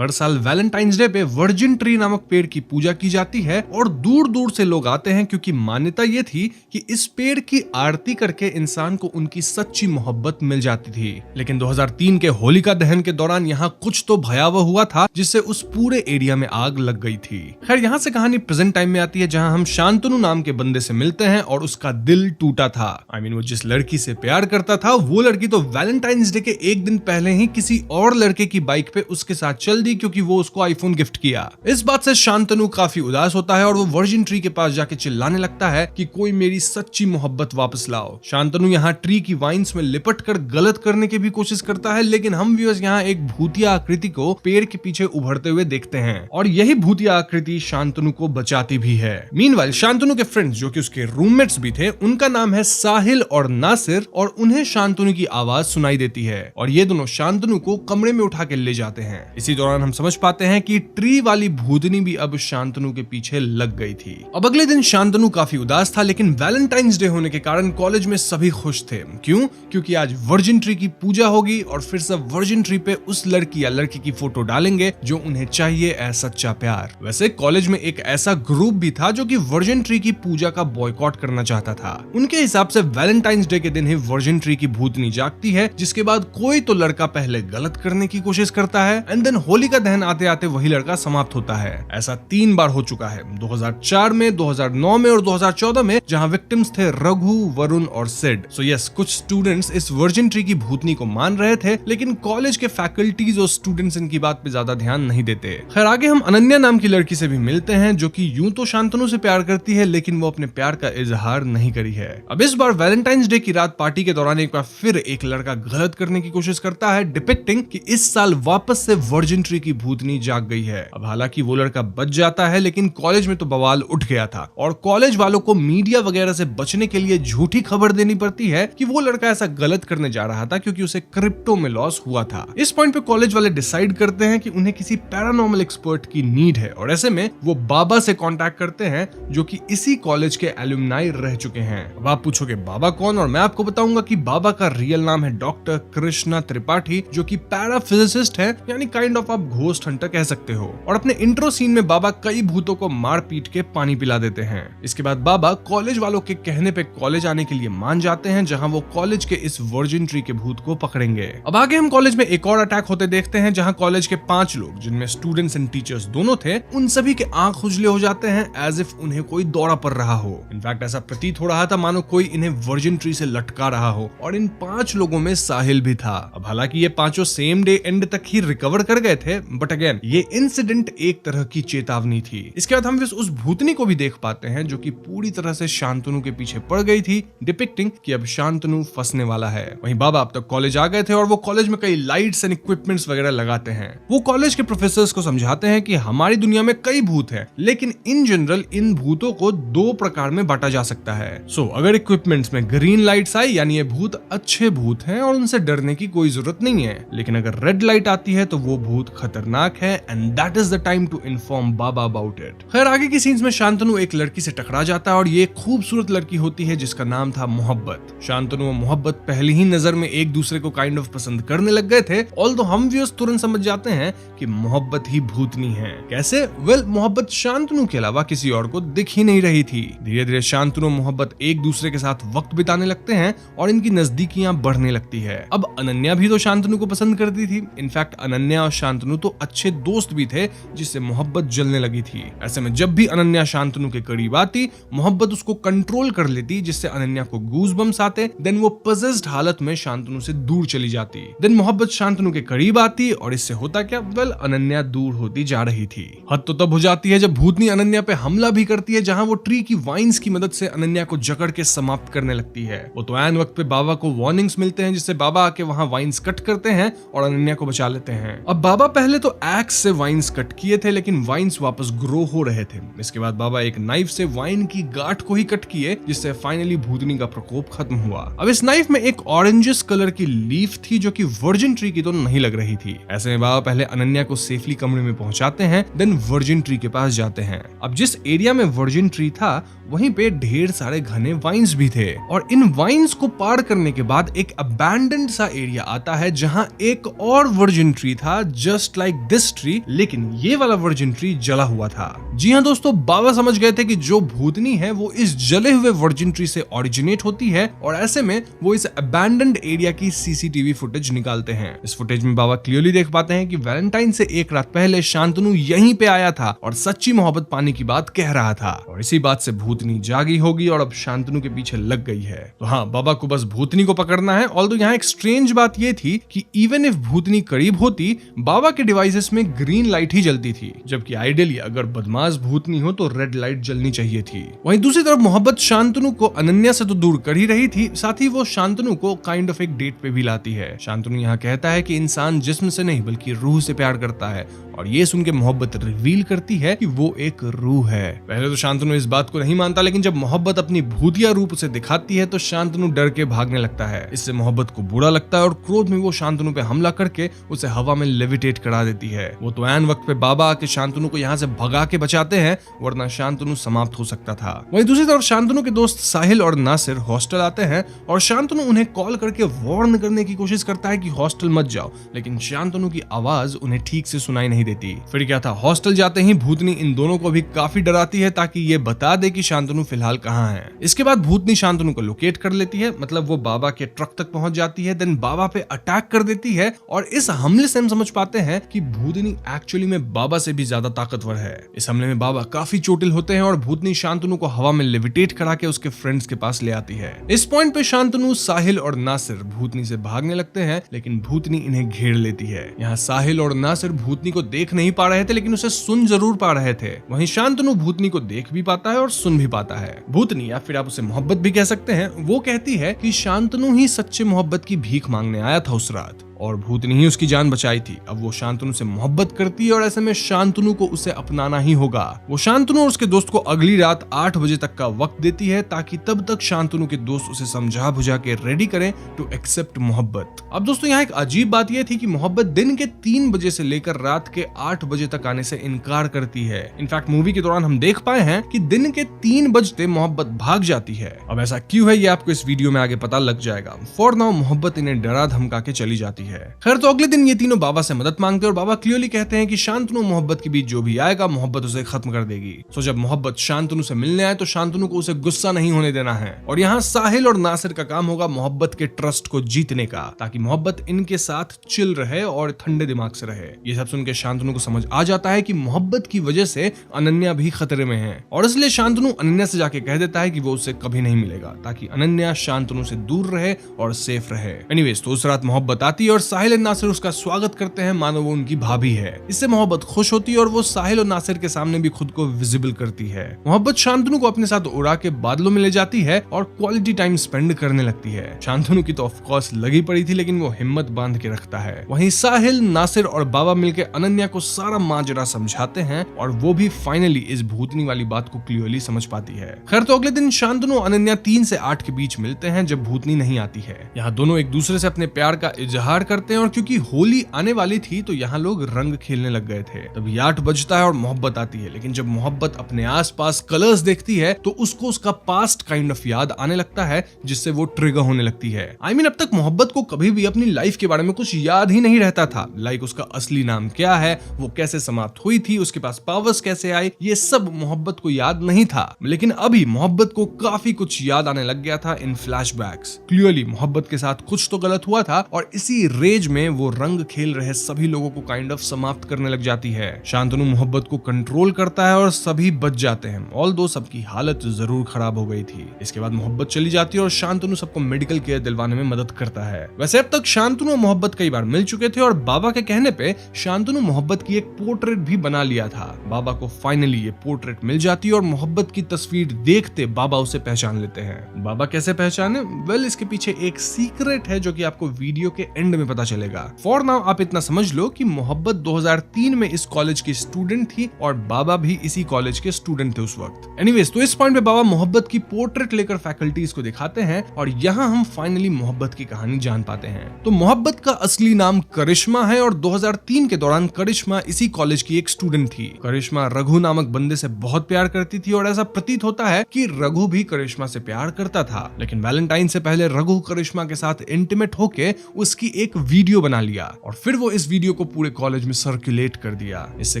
हर साल Valentine's day पे virgin tree नामक पेड़ की पूजा की जाती है और दूर दूर से लोग आते हैं, क्योंकि मान्यता ये थी कि इस पेड़ की आरती करके इंसान को उनकी सच्ची मोहब्बत मिल जाती थी। लेकिन 2003 के होलिका दहन के दौरान यहाँ कुछ तो भयावह हुआ था, जिससे उस पूरे एरिया में आग लग गई थी। खैर, यहाँ से कहानी प्रेजेंट टाइम में आती है, जहाँ हम शांतनु नाम के बंदे से मिलते हैं और उसका दिल टूटा था। वो जिस लड़की से प्यार करता था, वो लड़की तो वैलेंटाइंस डे के एक दिन पहले ही किसी और लड़के की बाइक पे उसके साथ चल दी, क्योंकि वो उसको आईफोन गिफ्ट किया। इस बात से शांतनु काफी उदास होता है और वो वर्जिन ट्री के पास जाके चिल्लाने लगता है कि कोई मेरी सच्ची मोहब्बत वापस लाओ। शांतनु यहाँ ट्री की वाइन्स में लिपट कर गलत करने की भी कोशिश करता है, लेकिन हम व्यूअर्स यहाँ एक भूतिया आकृति को पेड़ के पीछे उभरते हुए देखते हैं और यही भूतिया आकृति शांतनु को बचाती भी है। मीनवाइल शांतनु के फ्रेंड्स, जो कि उसके रूममेट्स भी थे, उनका नाम है साहिल और नासिर, और उन्हें शांतनु की आवाज सुनाई देती है और ये दोनों शांतनु को कमरे में उठा के ले जाते हैं। इसी दौरान हम समझ पाते हैं कि ट्री वाली भूतनी भी अब शांतनु के पीछे लग गई थी। अब अगले दिन शांतनु काफी उदास था, लेकिन वैलेंटाइंस डे होने के कारण कॉलेज में सभी खुश थे। क्यों? क्योंकि आज वर्जिन ट्री की पूजा होगी और फिर सब वर्जिन ट्री पे उस लड़की या लड़के की फोटो डालेंगे जो उन्हें चाहिए ऐसा सच्चा प्यार। वैसे कॉलेज में एक ऐसा ग्रुप भी था जो कि वर्जिन ट्री की पूजा का बॉयकॉट करना चाहता था। उनके हिसाब से वैलेंटाइंस डे के दिन ही वर्जिन ट्री की भूतनी जागती है, जिसके बाद कोई तो लड़का पहले गलत करने की कोशिश करता है एंड देन होलिका दहन आते आते वही लड़का समाप्त होता है। ऐसा 3 बार हो चुका है, 2004 में, 2009 में और 2014 में, जहां विक्टिम्स थे रघु, वरुण और सिड। सो यस, कुछ स्टूडेंट्स इस वर्जिन ट्री की भूतनी को मान रहे थे, लेकिन कॉलेज के फैकल्टीज और स्टूडेंट्स इनकी बात पे ज्यादा ध्यान नहीं देते। खैर, आगे हम अनन्या नाम की लड़की से भी मिलते हैं, जो कि यूं तो शांतनु से प्यार करती है, लेकिन वो अपने प्यार का इजहार नहीं करी है। अब इस बार वैलेंटाइंस डे की रात पार्टी के दौरान एक बार फिर एक लड़का गलत करने की कोशिश करता है, डिपिक्टिंग कि इस साल वापस से वर्जिन ट्री की भूतनी जाग गई है। अब हालांकि वो लड़का बच जाता है, लेकिन कॉलेज में तो बवाल उठ गया था और कॉलेज वालों को मीडिया वगैरह से बचने के लिए झूठी खबर देनी पड़ती है कि वो लड़का ऐसा गलत करने जा रहा था क्योंकि उसे क्रिप्टो में लॉस हुआ था। इस पॉइंट पे कॉलेज वाले डिसाइड करते हैं कि उन्हें किसी पैरानॉर्मल एक्सपर्ट की नीड है और ऐसे में वो बाबा से कांटेक्ट करते हैं, जो कि इसी कॉलेज के एलुमनाई रह चुके हैं। अब आप पूछोगे बाबा कौन, और मैं आपको बताऊंगा कि बाबा का रियल नाम है डॉक्टर कृष्णा त्रिपाठी, जो कि पैराफिजिसिस्ट है, यानी काइंड ऑफ आप घोस्ट हंटर कह सकते हो। और अपने इंट्रो सीन में बाबा कई भूतों को मार पीट के पानी पिला देते हैं। इसके बाद बाबा कॉलेज वालों के कहने पे कॉलेज आने के लिए मान जाते हैं, जहां वो कॉलेज के इस वर्जिन ट्री के भूत को पकड़ेंगे। अब आगे हम कॉलेज में एक और अटैक होते देखते हैं, जहां कॉलेज के 5 लोग, जिनमें स्टूडेंट्स एंड टीचर्स दोनों थे, उन सभी के आंख खुजले हो जाते हैं, एज इफ उन्हें कोई दौरा पड़ रहा हो। इनफैक्ट ऐसा प्रतीत हो रहा था मानो कोई इन्हें वर्जिन ट्री से लटका रहा हो, और इन 5 लोगों में साहिल भी था। अब हालांकि ये पांचों सेम डे एंड तक ही रिकवर कर गए थे, बट अगेन ये इंसिडेंट एक तरह की चेतावनी थी। इसके बाद हम उस भूतनी को भी देख पाते हैं, जो कि पूरी तरह से शांतनु के पीछे पड़ गई थी, डिपिक्टिंग कि अब शांतनु फंसने वाला है। वहीं बाबा अब तक कॉलेज आ गए थे और वो कॉलेज में कई लाइट्स एंड इक्विपमेंट्स वगैरह लगाते हैं। वो कॉलेज के प्रोफेसर्स को समझाते हैं कि हमारी दुनिया में कई भूत हैं, लेकिन इन जनरल इन भूतों को 2 प्रकार में बांटा जा सकता है। सो अगर इक्विपमेंट्स में ग्रीन लाइट्स आई, यानी ये भूत अच्छे भूत हैं और उनसे डरने की कोई जरूरत नहीं है, लेकिन अगर रेड लाइट आती है तो वो भूत खतरनाक है, and that is the time to inform बाबा अबाउट इट। खैर, आगे की सीन्स में शांतनु एक लड़की से टकरा जाता है और ये खूबसूरत लड़की होती है जिसका नाम था मोहब्बत। शांतनु और मोहब्बत पहली ही नजर में एक दूसरे को काइंड ऑफ पसंद करने लग गए थे, ऑल्दो हम व्यूअर्स तुरंत समझ जाते हैं कि मोहब्बत ही भूतनी है। कैसे? वेल, मोहब्बत शांतनु के अलावा किसी और को दिख ही नहीं रही थी। धीरे धीरे शांतनु और मोहब्बत एक दूसरे के साथ वक्त बिताने लगते हैं और इनकी नजदीकियां बढ़ने लगती है। अब अनन्या भी तो शांतनु को पसंद करती थी। इनफैक्ट अनन्या और शांतनु तो अच्छे दोस्त भी थे, जिससे मोहब्बत जलने लगी थी। ऐसे में जब भी अनन्या शांतनु के करीब आती, मोहब्बत उसको कंट्रोल कर लेती, जिससे अनन्या को गूज़बम्स आते। देन वो पजेस्ड हालत में शांतनु से दूर चली जाती। देन मोहब्बत शांतनु के करीब आती और इससे होता क्या? वेल, अनन्या दूर होती जा रही थी। हद तो तब हो जाती है जब भूतनी अनन्या पे हमला भी करती है, जहां वो ट्री की वाइन्स की मदद से अनन्या को जकड़ के समाप्त करने लगती है। वो तो ऐन वक्त पे बाबा को वार्निंग्स मिलते हैं, जिससे बाबा आके वहां वाइन्स कट करते हैं और अनन्या को बचा लेते हैं। अब बाबा पहले तो एक्स से वाइन्स कट किए थे, लेकिन वाइन्स वापस ग्रो हो रहे थे। इसके बाद बाबा एक नाइफ से वाइन की गांठ को ही कट किए, जिससे फाइनली भूतनी का प्रकोप खत्म हुआ। अब इस नाइफ में एक ऑरेंजिस कलर की लीफ थी, जो कि वर्जिन ट्री की तो नहीं लग रही थी। ऐसे में बाबा पहले अनन्या को सेफली कमरे में पहुंचाते हैं, देन वर्जिन ट्री के पास जाते हैं। अब जिस एरिया में वर्जिन ट्री था, वहीं पे ढेर सारे घने वाइन्स भी थे, और इन वाइन्स को पार करने के बाद एक अबैंडन्ड सा एरिया आता है, जहां एक और वर्जिन ट्री था, just just like this tree, लेकिन ये वाला वर्जिन ट्री जला हुआ था। जी हाँ दोस्तों, बाबा समझ गए थे कि जो भूतनी है वो इस जले हुए वर्जिन ट्री से ओरिजिनेट होती है और ऐसे में वो इस अबैंडन्ड एरिया की सीसीटीवी फुटेज निकालते हैं। इस फुटेज में बाबा क्लियरली देख पाते हैं कि वैलेंटाइन से एक रात पहले शांतनु यहीं पे आया था और सच्ची मोहब्बत पाने की बात कह रहा था और इसी बात से भूतनी जागी होगी और अब शांतनु के पीछे लग गई है। तो हाँ, बाबा को बस भूतनी को पकड़ना है। ऑल्दो यहाँ एक स्ट्रेंज बात ये थी कि इवन इफ भूतनी करीब होती, बाबा के डिवाइसेस में ग्रीन लाइट ही जलती थी, जबकि आइडियली अगर बदमाश भूतनी हो तो रेड लाइट जलनी चाहिए थी। वहीं दूसरी तरफ मोहब्बत शांतनु को अनन्या से तो दूर कर ही रही थी, साथ ही वो शांतनु को काइंड ऑफ एक डेट पे भी लाती है। शांतनु यहाँ कहता है कि इंसान जिस्म से नहीं बल्कि रूह से प्यार करता है और ये सुन के मोहब्बत रिवील करती है कि वो एक रूह है। पहले तो शांतनु इस बात को नहीं मानता, लेकिन जब मोहब्बत अपनी भूतिया रूप उसे दिखाती है तो शांतनु डर के भागने लगता है। इससे मोहब्बत को बुरा लगता है और क्रोध में वो शांतनु पे हमला करके उसे हवा में लेविटेट करा देती है। वो तो ऐन वक्त पे बाबा आके शांतनु को यहाँ से भगा के बचाते हैं, वरना शांतनु समाप्त हो सकता था। वहीं दूसरी तरफ शांतनु के दोस्त साहिल और नासिर हॉस्टल आते हैं और शांतनु उन्हें कॉल करके वार्न करने की कोशिश करता है कि हॉस्टल मत जाओ, लेकिन शांतनु की आवाज उन्हें ठीक से सुनाई नहीं देती। फिर क्या था, हॉस्टल जाते ही भूतनी इन दोनों को भी काफी डराती है ताकि ये बता दे कि शांतनु फिलहाल कहाँ है। इसके बाद भूतनी शांतनु को लोकेट कर लेती है, मतलब वो बाबा के ट्रक तक पहुंच जाती है, देन बाबा पे अटैक कर देती है और इस हमले से हम समझ पाते हैं कि भूतनी एक्चुअली में बाबा से भी ज्यादा ताकतवर है। इस हमले में बाबा काफी चोटिल होते हैं और भूतनी शांतनु को हवा में लेविटेट करा के उसके फ्रेंड्स के पास ले आती है। इस पॉइंट पे शांतनु, साहिल और नासिर भूतनी से भागने लगते हैं, लेकिन भूतनी इन्हें घेर लेती है। यहाँ साहिल और नासिर भूतनी को देख नहीं पा रहे थे, लेकिन उसे सुन जरूर पा रहे थे। वहीं शांतनु भूतनी को देख भी पाता है और सुन भी पाता है। भूतनी, या फिर आप उसे मोहब्बत भी कह सकते हैं, वो कहती है कि शांतनु ही सच्चे मोहब्बत की भीख मांगने आया था उस रात और भूतनी ही उसकी जान बचाई थी। अब वो शांतनु से मोहब्बत करती है और ऐसे में शांतनु को उसे अपनाना ही होगा। वो शांतनु और उसके दोस्त को अगली रात 8 बजे तक का वक्त देती है ताकि तब तक शांतनु के दोस्त उसे समझा बुझा के रेडी करें टू एक्सेप्ट मोहब्बत। अब दोस्तों यहाँ एक अजीब बात यह थी कि मोहब्बत दिन के 3 बजे से लेकर रात के 8 बजे तक आने से इनकार करती है। इनफैक्ट मूवी के दौरान हम देख पाए हैं कि दिन के 3 बजते मोहब्बत भाग जाती है। अब ऐसा क्यों है ये आपको इस वीडियो में आगे पता लग जाएगा। फॉर नाउ मोहब्बत इन्हें डरा धमका के चली जाती है। खैर, तो अगले दिन ये तीनों बाबा से मदद मांगते हैं और बाबा क्लियरली कहते हैं कि शांतनु मोहब्बत के बीच जो भी आएगा मोहब्बत उसे खत्म कर देगी। सो जब मोहब्बत शांतनु से मिलने आए तो शांतनु को उसे गुस्सा नहीं होने देना है और यहाँ साहिल और नासिर का काम होगा मोहब्बत के ट्रस्ट को जीतने का, ताकि मोहब्बत इनके साथ चिल रहे और ठंडे दिमाग से रहे। ये सब सुनकर शांतनु को समझ आ जाता है कि मोहब्बत की वजह से अनन्या भी खतरे में है और इसलिए शांतनु अनन्या से जाके कह देता है कि वो उससे कभी नहीं मिलेगा, ताकि अनन्या शांतनु से दूर रहे और सेफ रहे। एनीवेज, तो उस रात मोहब्बत आती है और साहिल और नासिर उसका स्वागत करते हैं मानो वो उनकी भाभी है। इससे मोहब्बत खुश होती है और वो साहिल और नासिर के सामने भी खुद को विजिबल करती है। मोहब्बत शांतनु को अपने साथ उड़ा के बादलों में ले जाती है और क्वालिटी टाइम स्पेंड करने लगती है। शांतनु की तो ऑफ कोर्स लगी पड़ी थी, लेकिन वो हिम्मत बांध के रखता है। वहीं साहिल, नासिर और बाबा मिलकर अनन्या को सारा माजरा समझाते हैं और वो भी फाइनली इस भूतनी वाली बात को क्लियरली समझ पाती है। खैर, तो अगले दिन शांतनु और अनन्या 3 से 8 के बीच मिलते हैं जब भूतनी नहीं आती है। यहाँ दोनों एक दूसरे से अपने प्यार का इजहार करते हैं और क्योंकि होली आने वाली थी तो यहाँ लोग रंग खेलने लग गए थे। तभी 8 बजता है और मोहब्बत आती है, लेकिन जब मोहब्बत अपने आसपास कलर्स देखती है तो उसको उसका पास्ट काइंड ऑफ याद आने लगता है, जिससे वो ट्रिगर होने लगती है। आई मीन, अब तक मोहब्बत को कभी भी अपनी लाइफ के बारे में कुछ याद ही नहीं रहता था। लाइक उसका असली नाम क्या है, वो कैसे समाप्त हुई थी, उसके पास पावर्स कैसे आए, ये सब मोहब्बत को याद नहीं था। लेकिन अभी मोहब्बत को काफी कुछ याद आने लग गया था इन फ्लैशबैक्स। क्लियरली मोहब्बत के साथ कुछ तो गलत हुआ था और इसी रेज में वो रंग खेल रहे सभी लोगों को काइंड ऑफ समाप्त करने लग जाती है। शांतनु मोहब्बत को कंट्रोल करता है और सभी बच जाते हैं, ऑल्दो सबकी हालत जरूर खराब हो गई थी। इसके बाद मोहब्बत चली जाती है और शांतनु सबको मेडिकल केयर दिलवाने में मदद करता है। वैसे अब तक शांतनु और मोहब्बत कई बार मिल चुके थे और बाबा के कहने पे शांतनु मोहब्बत की एक पोर्ट्रेट भी बना लिया था। बाबा को फाइनली ये पोर्ट्रेट मिल जाती है और मोहब्बत की तस्वीर देखते बाबा उसे पहचान लेते हैं। बाबा कैसे पहचाने? वेल, इसके पीछे एक सीक्रेट है जो कि आपको वीडियो के एंड में पता चलेगा। फॉर नाउ आप इतना समझ लो कि मोहब्बत 2003 में इस कॉलेज की स्टूडेंट थी और बाबा भी इसी कॉलेज के स्टूडेंट थे उस वक्त। एनीवेज, तो इस पॉइंट पे बाबा मोहब्बत की पोर्ट्रेट लेकर फैकल्टीज को दिखाते हैं और यहाँ हम फाइनली मोहब्बत की कहानी जान पाते हैं। तो मोहब्बत का असली नाम करिश्मा है और 2003 के दौरान करिश्मा इसी कॉलेज की एक स्टूडेंट थी। करिश्मा रघु नामक बंदे से बहुत प्यार करती थी और ऐसा प्रतीत होता है कि रघु भी करिश्मा से प्यार करता था, लेकिन वैलेंटाइन से पहले रघु करिश्मा के साथ इंटीमेट होके उसकी एक एक वीडियो बना लिया और फिर वो इस वीडियो को पूरे कॉलेज में सर्कुलेट कर दिया। इससे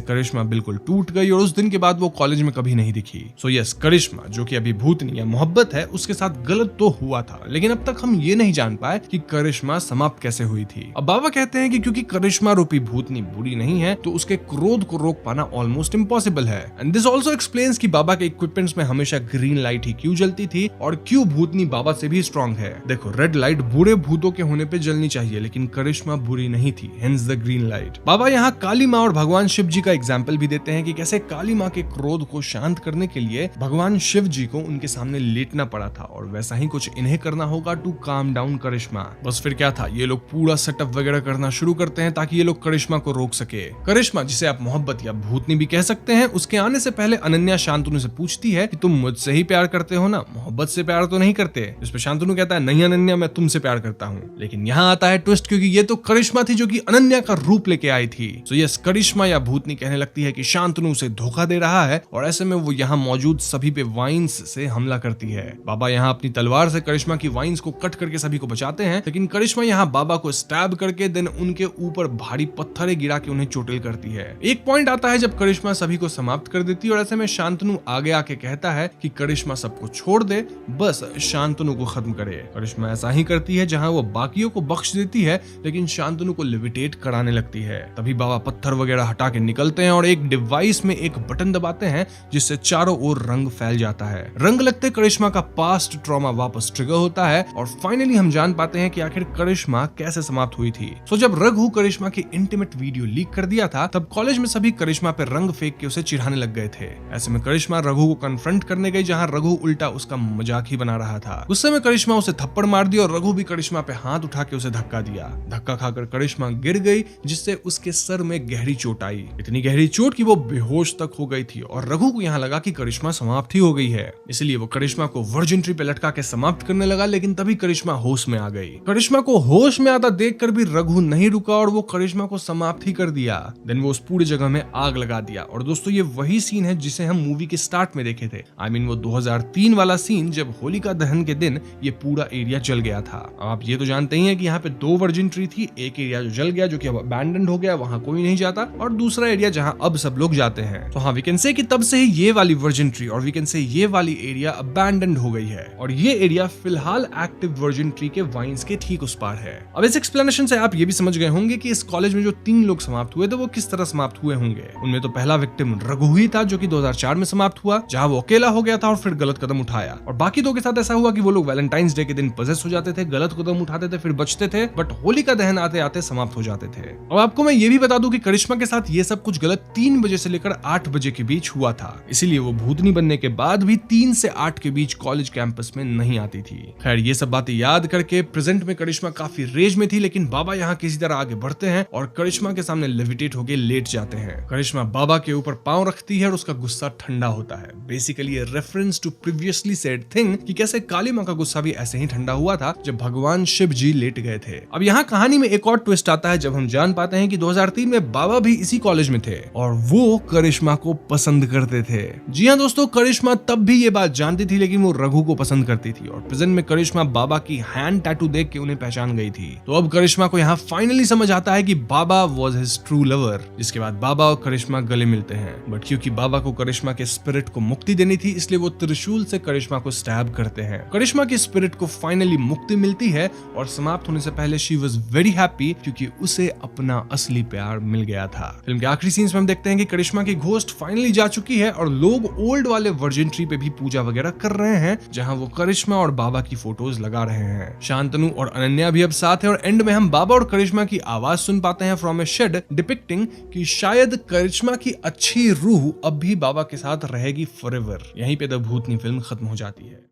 करिश्मा बिल्कुल टूट गई और उस दिन के बाद वो कॉलेज में कभी नहीं दिखी। सो यस, करिश्मा जो कि अभी भूतनी या मोहब्बत है उसके साथ गलत तो हुआ था, लेकिन अब तक हम ये नहीं जान पाए कि करिश्मा समाप्त कैसे हुई थी। अब बाबा कहते हैं कि क्योंकि करिश्मा रूपी भूतनी बुरी नहीं है तो उसके क्रोध को रोक पाना ऑलमोस्ट इम्पॉसिबल है। एंड दिस ऑल्सो एक्सप्लेन्स कि बाबा के इक्विपमेंट्स में हमेशा ग्रीन लाइट ही क्यों जलती थी और क्यों भूतनी बाबा से भी स्ट्रॉन्ग है। देखो, रेड लाइट बुरे भूतों के होने पे जलनी चाहिए, लेकिन करिश्मा बुरी नहीं थी, हेंस द ग्रीन लाइट। बाबा यहाँ काली माँ और भगवान शिव जी का एग्जाम्पल भी देते हैं कि कैसे काली माँ के क्रोध को शांत करने के लिए भगवान शिव जी को उनके सामने लेटना पड़ा था और वैसा ही कुछ इन्हें करना होगा टू काम डाउन करिश्मा। बस फिर क्या था, ये लोग पूरा सेटअप वगैरह करना शुरू करते हैं ताकि ये लोग करिश्मा को रोक सके। करिश्मा, जिसे आप मोहब्बत या भूतनी भी कह सकते हैं, उसके आने से पहले अनन्या शांतनु से पूछती है कि तुम मुझसे ही प्यार करते हो ना, मोहब्बत से प्यार तो नहीं करते। इस पे शांतनु कहता है नहीं अनन्या, मैं तुमसे प्यार करता हूँ। लेकिन यहाँ आता है ट्विस्ट, क्योंकि ये तो करिश्मा थी जो कि अनन्या का रूप लेके आई थी। सो यस, करिश्मा या भूतनी कहने लगती है कि शांतनु उसे धोखा दे रहा है और ऐसे में वो यहाँ मौजूद सभी पे वाइन्स से हमला करती है। बाबा यहाँ अपनी तलवार से करिश्मा की वाइन्स को कट करके सभी को बचाते हैं, लेकिन करिश्मा यहाँ बाबा को स्टैब करके देन उनके ऊपर भारी पत्थरें गिरा के उन्हें चोटिल करती है। एक पॉइंट आता है जब करिश्मा सभी को समाप्त कर देती है और ऐसे में शांतनु आगे आके कहता है कि करिश्मा सबको छोड़ दे, बस शांतनु को खत्म करे। करिश्मा ऐसा ही करती है, जहां वो बाकियों को बख्श देती है लेकिन शांतनु को लिविटेट कराने लगती है। तभी बाबा पत्थर वगैरह हटा के निकलते हैं और एक डिवाइस में एक बटन दबाते हैं जिससे चारों ओर रंग फैल जाता है। रंग लगते करिश्मा का पास्ट ट्रॉमा वापस ट्रिगर होता है और फाइनली हम जान पाते हैं कि आखिर करिश्मा कैसे समाप्त हुई थी। सो जब रघु करिश्मा की इंटीमेट वीडियो लीक कर दिया था तब कॉलेज में सभी करिश्मा पे रंग फेंक के उसे चिढ़ाने लग गए थे। ऐसे में करिश्मा रघु को कन्फ्रंट करने गई, जहां रघु उल्टा उसका मजाक ही बना रहा था। गुस्से में करिश्मा उसे थप्पड़ मार दी और रघु भी करिश्मा पे हाथ उठा के उसे धक्का दिया। धक्का खाकर करिश्मा गिर गई, जिससे उसके सर में गहरी चोट आई। इतनी गहरी चोट कि वो बेहोश तक हो गई थी और रघु को यहाँ लगा कि करिश्मा समाप्त ही हो गई है, इसलिए वो करिश्मा को वर्जिन ट्री पे लटका के समाप्त करने लगा। लेकिन तभी करिश्मा होश में आ गई। करिश्मा को होश में आता देखकर भी रघु नहीं रुका और वो करिश्मा को समाप्त ही कर दिया। देन वो उस पूरी जगह में आग लगा दिया। और दोस्तों, ये वही सीन है जिसे हम मूवी के स्टार्ट में देखे थे। आई मीन वो 2003 वाला सीन, जब होलिका दहन के दिन ये पूरा एरिया जल गया था। अब आप ये तो जानते ही हैं कि यहाँ पे 2 वर्जिन ट्री थी, एक एरिया जो जल गया जो कि अब अबैंडन्ड हो गया, वहां कोई नहीं जाता, और दूसरा एरिया जहां अब सब लोग जाते हैं। तो हाँ, वी कैन से कि तब से ही ये वाली वर्जिन ट्री और वी कैन से ये वाली एरिया अबैंडन्ड हो गई है और ये एरिया फिलहाल एक्टिव वर्जिन ट्री के वाइन्स के ठीक उस पार है। अब इस एक्सप्लेनेशन से आप ये भी समझ गए होंगे कि इस कॉलेज में जो 3 लोग समाप्त हुए थे वो किस तरह समाप्त हुए होंगे। उनमें तो पहला विक्टिम रघु ही था जो कि 2004 में समाप्त हुआ, जहां वो अकेला हो गया था और फिर गलत कदम उठाया। और बाकी 2 के साथ ऐसा हुआ कि वो लोग वैलेंटाइंस डे के दिन पजेस हो जाते थे, गलत कदम उठाते थे, फिर बचते थे, बट होलिका दहन आते आते समाप्त हो जाते थे। अब आपको मैं ये भी बता दूं कि करिश्मा के साथ ये सब कुछ गलत 3 बजे से लेकर 8 बजे के बीच हुआ था, इसीलिए वो भूतनी बनने के बाद भी 3 से 8 के बीच कॉलेज कैंपस में नहीं आती थी। खैर, ये सब बातें याद करके प्रेजेंट में करिश्मा काफी रेज में थी, लेकिन बाबा यहाँ किसी तरह आगे बढ़ते हैं और करिश्मा के सामने लेविटेट होके लेट जाते हैं। करिश्मा बाबा के ऊपर पांव रखती है और उसका गुस्सा ठंडा होता है। बेसिकली ये reference to previously said thing कि कैसे काली माँ का गुस्सा भी ऐसे ही ठंडा हुआ था जब भगवान शिव जी लेट गए थे। अब यहाँ कहानी में एक और ट्विस्ट आता है जब हम जान पाते हैं कि 2003 में बाबा भी इसी कॉलेज में थे और वो करिश्मा को पसंद करते थे। जी हाँ दोस्तों, करिश्मा तब भी ये बात जानती थी, लेकिन वो रघु को पसंद करती थी और प्रेजेंट में करिश्मा बाबा की हैंड टैटू देख के उन्हें पहचान गई थी। तो अब करिश्मा को यहाँ फाइनली समझ आता है कि बाबा वाज हिज ट्रू लवर। जिसके बाद बाबा और करिश्मा गले मिलते हैं, बट क्योंकि बाबा को करिश्मा के स्पिरिट को मुक्ति देनी थी, इसलिए वो त्रिशूल से करिश्मा को स्टैब करते हैं। करिश्मा की स्पिरिट को फाइनली मुक्ति मिलती है और समाप्त होने से पहले शी वाज वेरी हैप्पी क्योंकि उसे अपना असली प्यार मिल गया था। फिल्म के आखिरी सीन्स में हम देखते हैं कि करिश्मा की घोस्ट फाइनली जा चुकी है और लोग ओल्ड वाले वर्जिन ट्री पे भी पूजा वगैरह कर रहे हैं, जहां वो करिश्मा और बाबा की फोटोज लगा रहे हैं। शांतनु और अनन्या भी अब साथ है और एंड में हम बाबा और करिश्मा की आवाज सुन पाते हैं फ्रॉम ए शेड, डिपिक्टिंग कि शायद करिश्मा की अच्छी रूह अब भी बाबा के साथ रहेगी फॉरएवर। यहीं पे द भूतनी फिल्म खत्म हो जाती है।